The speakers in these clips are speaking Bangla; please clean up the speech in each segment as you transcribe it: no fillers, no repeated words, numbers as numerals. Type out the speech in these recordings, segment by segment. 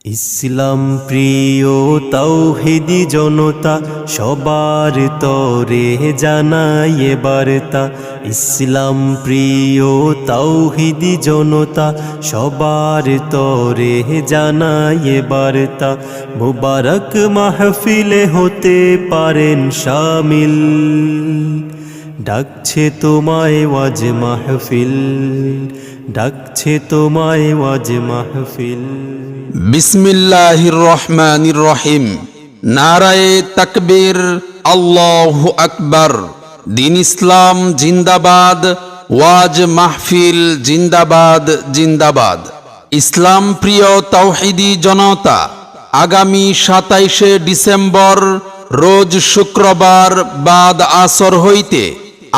ইসলাম প্রিয় তাওহীদি জনতা সবার তরে জানায় বার্তা। ইসলাম প্রিয় তাওহীদি জনতা সবার তরে জানায় বার্তা। মুবারক মাহফিলে হতে পারেন শামিল, ডাকছে তোমায় ওয়াজ মাহফিল, ডাকছে তোমায় ওয়াজ মাহফিল। বিসমিল্লাহির রহমানির রহিম। নারায়ে তাকবীর, আল্লাহু আকবার। দিন ইসলাম জিন্দাবাদ, ওয়াজ মাহফিল জিন্দাবাদ জিন্দাবাদ। ইসলাম প্রিয় তাওহীদি জনতা, আগামী 27শে ডিসেম্বর রোজ শুক্রবার বাদ আসর হইতে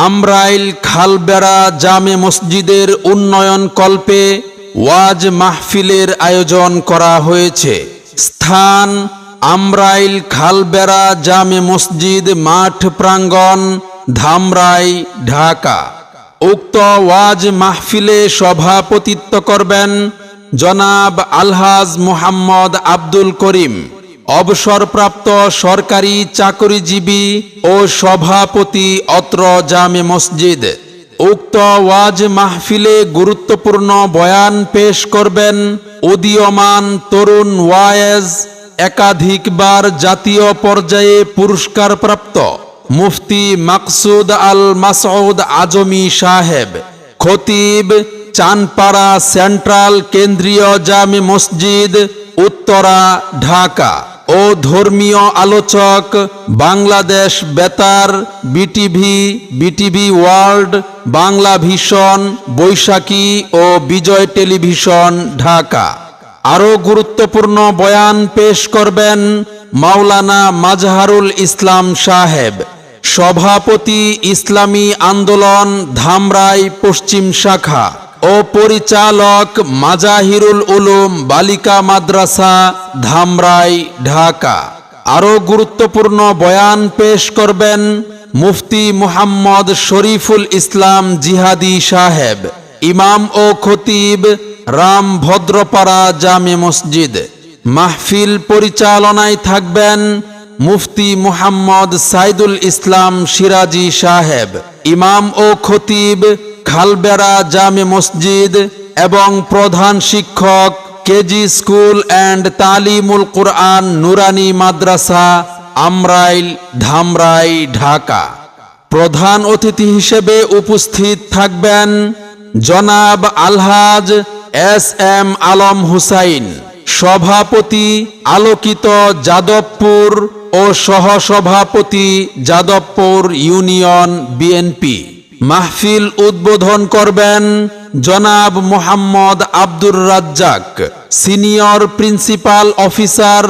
আমরাইল খালবেড়া জামে মসজিদের উন্নয়ন কল্পে ওয়াজ মাহফিলের আয়োজন করা হয়েছে। স্থান আমরাইল খালবেড়া জামে মসজিদ মাঠ প্রাঙ্গণ, ধামরাই, ঢাকা। উক্ত ওয়াজ মাহফিলে সভাপতিত্ব করবেন জনাব আলহাজ মুহাম্মদ আব্দুল করিম, অবসরপ্রাপ্ত সরকারি চাকরিজীবী ও সভাপতি অত্র জামে মসজিদ। উক্ত ওয়াজ মাহফিলে গুরুত্বপূর্ণ বয়ান পেশ করবেন উদীয়মান তরুণ ওয়ায়েজ, একাধিকবার জাতীয় পর্যায়ে পুরস্কারপ্রাপ্ত মুফতি মাকসুদ আল মাসউদ আজমি সাহেব, খতিব চানপাড়া সেন্ট্রাল কেন্দ্রীয় জামে মসজিদ, উত্তরা, ঢাকা ও ধর্মীয় আলোচক বাংলাদেশ বেতার, BTV, BTV world, Bangla vision, Boishakhi ও বিজয় টেলিভিশন, ঢাকা। আরও গুরুত্বপূর্ণ বয়ান পেশ করবেন মাওলানা মাজহারুল ইসলাম সাহেব, সভাপতি ইসলামী আন্দোলন ধামরাই পশ্চিম শাখা ও পরিচালক মাজাহিরুল উলুম বালিকা মাদ্রাসা, ধামরাই, ঢাকা। আরও গুরুত্বপূর্ণ বয়ান পেশ করবেন মুফতি মুহাম্মদ শরীফুল ইসলাম জিহাদি সাহেব, ইমাম ও খতিব রাম ভদ্রপাড়া জামে মসজিদ। মাহফিল পরিচালনায় থাকবেন মুফতি মুহাম্মদ সাইদুল ইসলাম সিরাজি সাহেব, ইমাম ও খতিব খালবেড়া জামে মসজিদ এবং প্রধান শিক্ষক কেজি স্কুল অ্যান্ড তালিমুল কুরআন নুরানি মাদ্রাসা, আমরাইল, ধামরাই, ঢাকা। প্রধান অতিথি হিসেবে উপস্থিত থাকবেন জনাব আলহাজ এস এম আলম হুসাইন, সভাপতি আলোকিত যাদবপুর ও সহসভাপতি যাদবপুর ইউনিয়ন বিএনপি। মাহফিল উদ্বোধন করবেন জনাব Mohammad Abdur Razzak, senior principal officer,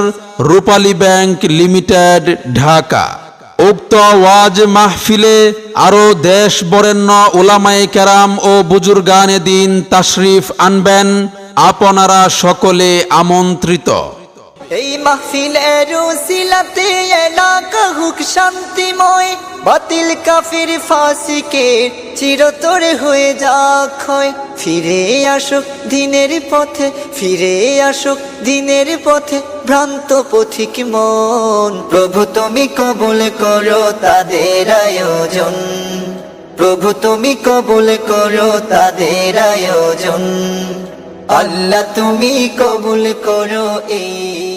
Rupali bank limited, Dhaka. উক্ত ওয়াজ মাহফিলে আরও দেশ বরেণ্য উলামায়ে কেরাম ও বুজুর্গানে দিন তাশরিফ আনবেন। আপনারা সকলে আমন্ত্রিত। এই মাহফিলের উসিলাতে এলাকা হুক শান্তিময়, বাতিল কাফির ফাসিকের চিরতরে হয়ে যাক ক্ষয়। ফিরে আসুক দিনের পথে, ফিরে আসুক দিনের পথে ভ্রান্ত পথিক মন। প্রভু তুমি কবুল করো তাদের আয়োজন, প্রভু তুমি কবুল করো তাদের আয়োজন। আল্লাহ তুমি কবুল করো এই